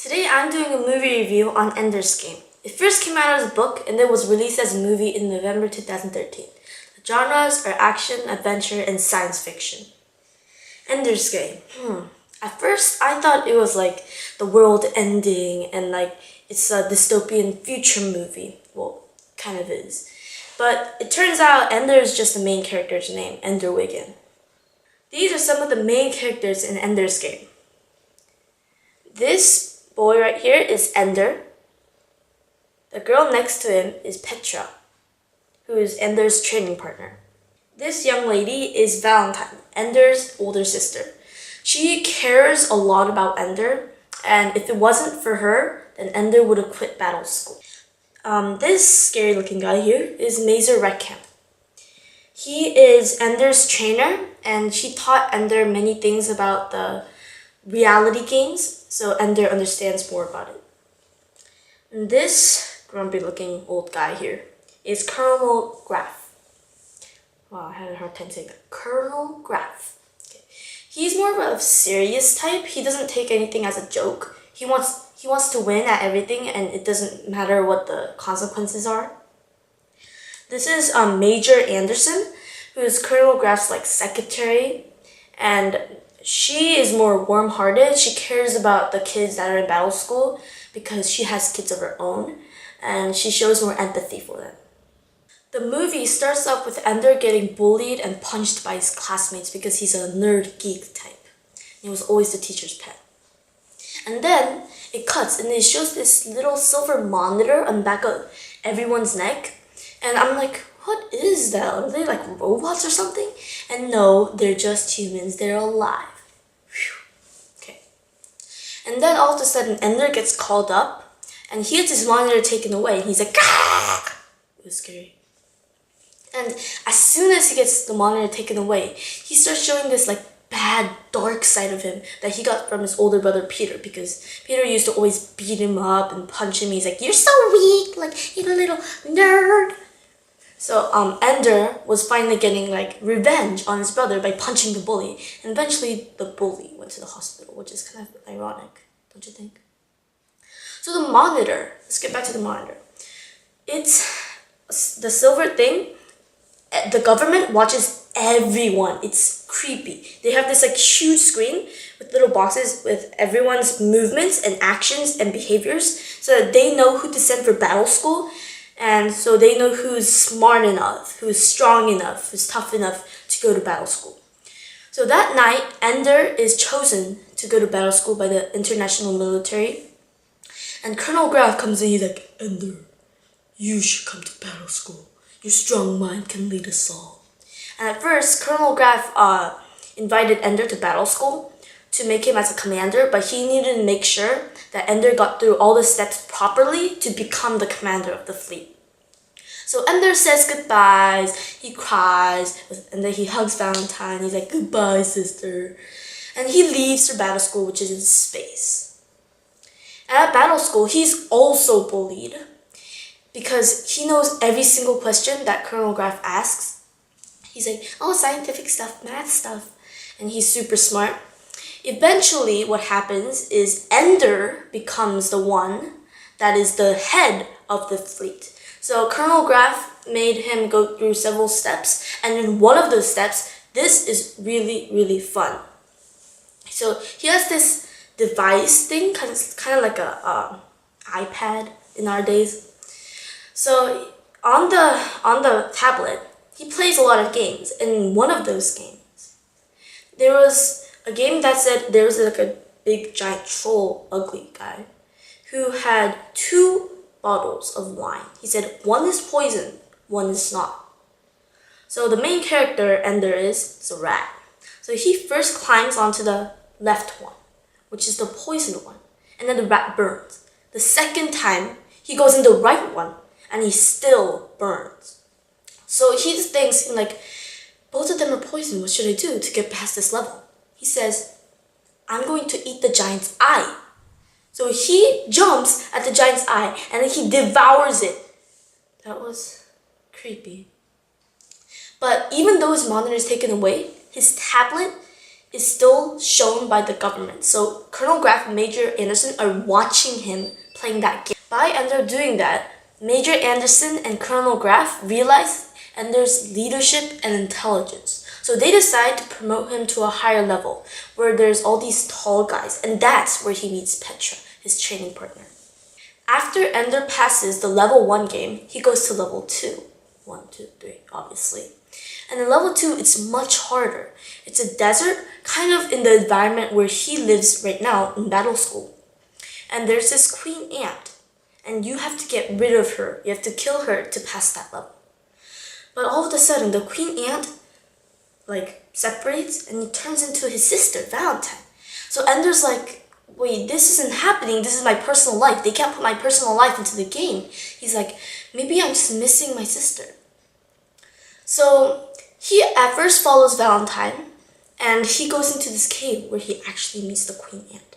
Today I'm doing a movie review on Ender's Game. It first came out as a book and then was released as a movie in November 2013. The genres are action, adventure, and science fiction. Ender's Game. At first I thought it was like the world ending and like it's a dystopian future movie. Well, kind of is. But it turns out Ender is just the main character's name, Ender Wiggin. These are some of the main characters in Ender's Game. This boy right here is Ender. The girl next to him is Petra, who is Ender's training partner. This young lady is Valentine, Ender's older sister. She cares a lot about Ender, and if it wasn't for her, then Ender would have quit battle school. This scary looking guy here is Mazer Reckamp. He is Ender's trainer, and she taught Ender many things about the reality games, so Ender understands more about it. And this grumpy looking old guy here is Colonel Graff. Wow, I had a hard time saying that. Colonel Graff. Okay. He's more of a serious type. He doesn't take anything as a joke. He wants to win at everything, and it doesn't matter what the consequences are. This is Major Anderson, who is Colonel Graff's secretary, and she is more warm-hearted. She cares about the kids that are in battle school because she has kids of her own, and she shows more empathy for them. The movie starts off with Ender getting bullied and punched by his classmates because he's a nerd geek type. He was always the teacher's pet. And then it cuts and it shows this little silver monitor on the back of everyone's neck. And I'm like, what is that? Are they like robots or something? And no, they're just humans. They're alive. Whew. Okay. And then all of a sudden, Ender gets called up and he gets his monitor taken away. He's like, ah! It was scary. And as soon as he gets the monitor taken away, he starts showing this bad, dark side of him that he got from his older brother Peter, because Peter used to always beat him up and punch him. He's like, you're so weak, you're a little nerd. So Ender was finally getting revenge on his brother by punching the bully, and eventually the bully went to the hospital, which is kind of ironic, don't you think? So the monitor, let's get back to the monitor. It's the silver thing. The government watches everyone. It's creepy. They have this huge screen with little boxes with everyone's movements and actions and behaviors so that they know who to send for battle school, and so they know who's smart enough, who's strong enough, who's tough enough to go to battle school. So that night, Ender is chosen to go to battle school by the international military, and Colonel Graff comes in. He's like, Ender, you should come to battle school. Your strong mind can lead us all. And at first, Colonel Graff invited Ender to battle school to make him as a commander, but he needed to make sure that Ender got through all the steps properly to become the commander of the fleet. So Ender says goodbyes, he cries, and then he hugs Valentine. He's like, goodbye, sister. And he leaves for battle school, which is in space. And at battle school, he's also bullied, because he knows every single question that Colonel Graff asks. He's like, oh, scientific stuff, math stuff. And he's super smart. Eventually, what happens is Ender becomes the one that is the head of the fleet. So Colonel Graff made him go through several steps. And in one of those steps, this is really, really fun. So he has this device thing, kind of like a iPad in our days. So on the tablet, he plays a lot of games. And in one of those games, there was a game that said there was a big giant troll ugly guy who had 2 bottles of wine. He said one is poison, one is not. So the main character, Ender, is a rat. So he first climbs onto the left one, which is the poisoned one. And then the rat burns. The second time, he goes in the right one, and he still burns. So he just thinks, both of them are poisoned. What should I do to get past this level? He says, I'm going to eat the giant's eye. So he jumps at the giant's eye, and then he devours it. That was creepy. But even though his monitor is taken away, his tablet is still shown by the government. So Colonel Graff and Major Anderson are watching him playing that game. By Ender doing that, Major Anderson and Colonel Graff realize Ender's leadership and intelligence. So they decide to promote him to a higher level where there's all these tall guys, and that's where he meets Petra, his training partner. After Ender passes the level 1 game, he goes to level 2. 1, 2, 3, obviously. And in level 2, it's much harder. It's a desert, kind of in the environment where he lives right now in battle school. And there's this queen ant, and you have to get rid of her. You have to kill her to pass that level. But all of a sudden, the queen ant separates and it turns into his sister, Valentine. So Ender's like, wait, this isn't happening. This is my personal life. They can't put my personal life into the game. He's like, maybe I'm just missing my sister. So he at first follows Valentine, and he goes into this cave where he actually meets the queen ant.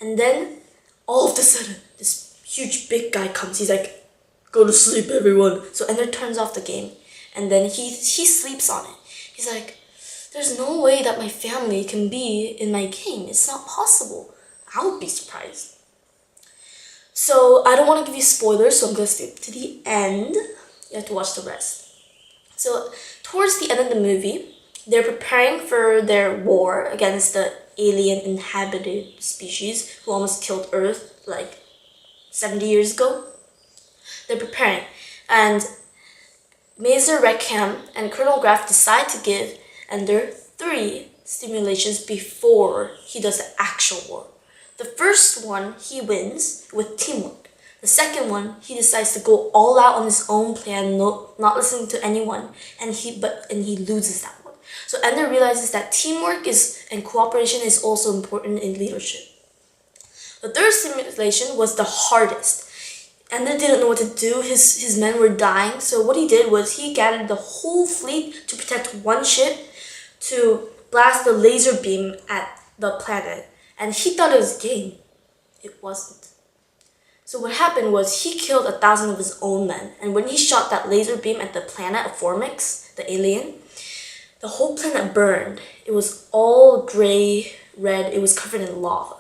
And then all of a sudden, this huge big guy comes. He's like, go to sleep, everyone. So Ender turns off the game, and then he sleeps on it. He's like, there's no way that my family can be in my game. It's not possible. I would be surprised. So I don't want to give you spoilers, so I'm going to skip to the end. You have to watch the rest. So towards the end of the movie, they're preparing for their war against the alien inhabited species who almost killed Earth 70 years ago. They're preparing, and Major Reckham and Colonel Graff decide to give Ender 3 stimulations before he does the actual war. The first one he wins with teamwork. The second one, he decides to go all out on his own plan, not listening to anyone, and he loses that one. So Ender realizes that teamwork and cooperation is also important in leadership. The third simulation was the hardest. Ender didn't know what to do. His men were dying. So what he did was he gathered the whole fleet to protect one ship to blast the laser beam at the planet. And he thought it was a game. It wasn't. So what happened was he killed 1,000 of his own men. And when he shot that laser beam at the planet of Formix, the alien, the whole planet burned. It was all gray, red. It was covered in lava.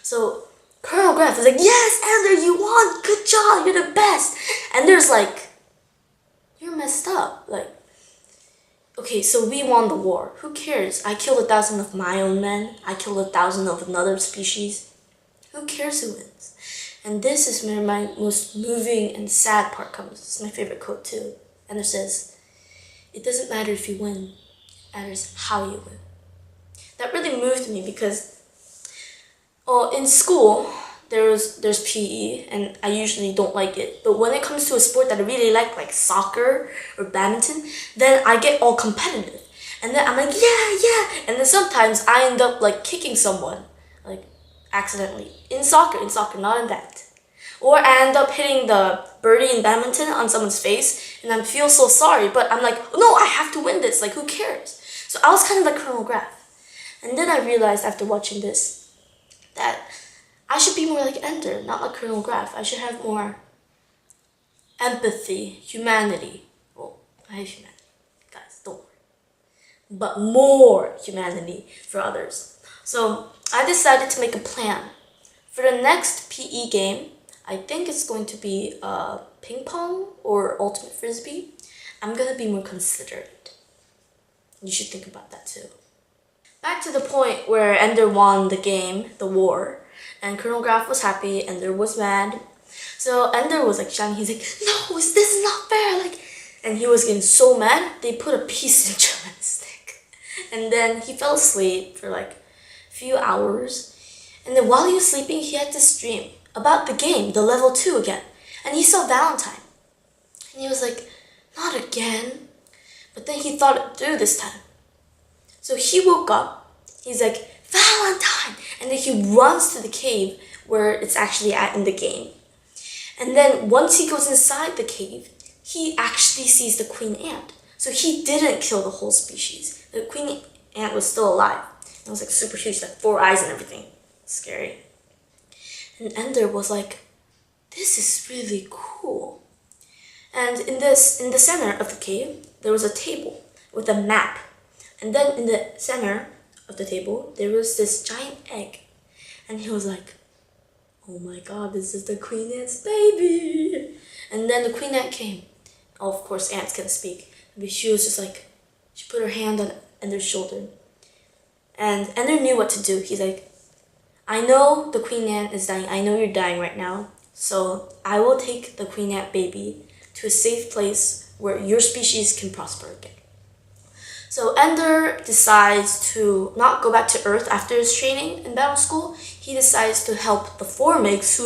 So Colonel Graff was like, yes, Ender, you won. Good job. You're the best. And there's like, you're messed up. Okay, so we won the war. Who cares? I killed 1,000 of my own men. I killed 1,000 of another species. Who cares who wins? And this is where my most moving and sad part comes. It's my favorite quote too. And it says, it doesn't matter if you win. It matters how you win. That really moved me because in school, there's PE, and I usually don't like it. But when it comes to a sport that I really like soccer or badminton, then I get all competitive. And then I'm like, yeah. And then sometimes I end up kicking someone, accidentally. In soccer, not in that. Or I end up hitting the birdie in badminton on someone's face, and I feel so sorry, but I'm like, no, I have to win this. Who cares? So I was kind of like Colonel Graff. And then I realized after watching this that I should be more like Ender, not like Colonel Graff. I should have more empathy, humanity. Well, I have humanity, guys, don't worry. But more humanity for others. So I decided to make a plan. For the next PE game, I think it's going to be ping pong or ultimate frisbee. I'm going to be more considerate. You should think about that too. Back to the point where Ender won the game, the war, and Colonel Graff was happy, Ender was mad. So Ender was shouting, he's like, no, this is not fair. And he was getting so mad, they put a piece in German stick. And then he fell asleep for a few hours. And then while he was sleeping, he had this dream about the game, the level 2 again. And he saw Valentine. And he was like, not again. But then he thought it through this time. So he woke up, he's like, Valentine! And then he runs to the cave where it's actually at in the game. And then once he goes inside the cave, he actually sees the queen ant. So he didn't kill the whole species. The queen ant was still alive. It was super huge, 4 eyes and everything. Scary. And Ender was like, this is really cool. And in the center of the cave, there was a table with a map. And then in the center of the table, there was this giant egg. And he was like, oh my god, this is the queen ant's baby. And then the queen ant came. Oh, of course, ants can speak. But she was just like, she put her hand on Ender's shoulder. And Ender knew what to do. He's like, I know the queen ant is dying. I know you're dying right now. So I will take the queen ant baby to a safe place where your species can prosper again. So Ender decides to not go back to Earth after his training in battle school. He decides to help the Formics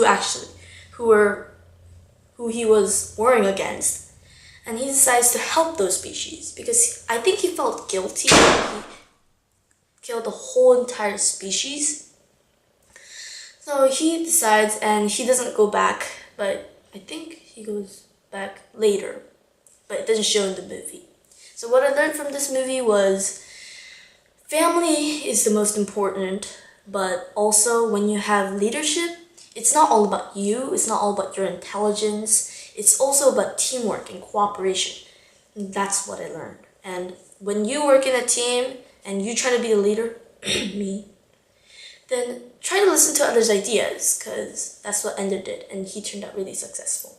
who he was warring against. And he decides to help those species because I think he felt guilty that he killed the whole entire species. So he decides, and he doesn't go back, but I think he goes back later, but it doesn't show in the movie. So what I learned from this movie was family is the most important, but also when you have leadership, it's not all about you, it's not all about your intelligence, it's also about teamwork and cooperation. And that's what I learned. And when you work in a team and you try to be the leader, me, then try to listen to others' ideas, because that's what Ender did, and he turned out really successful.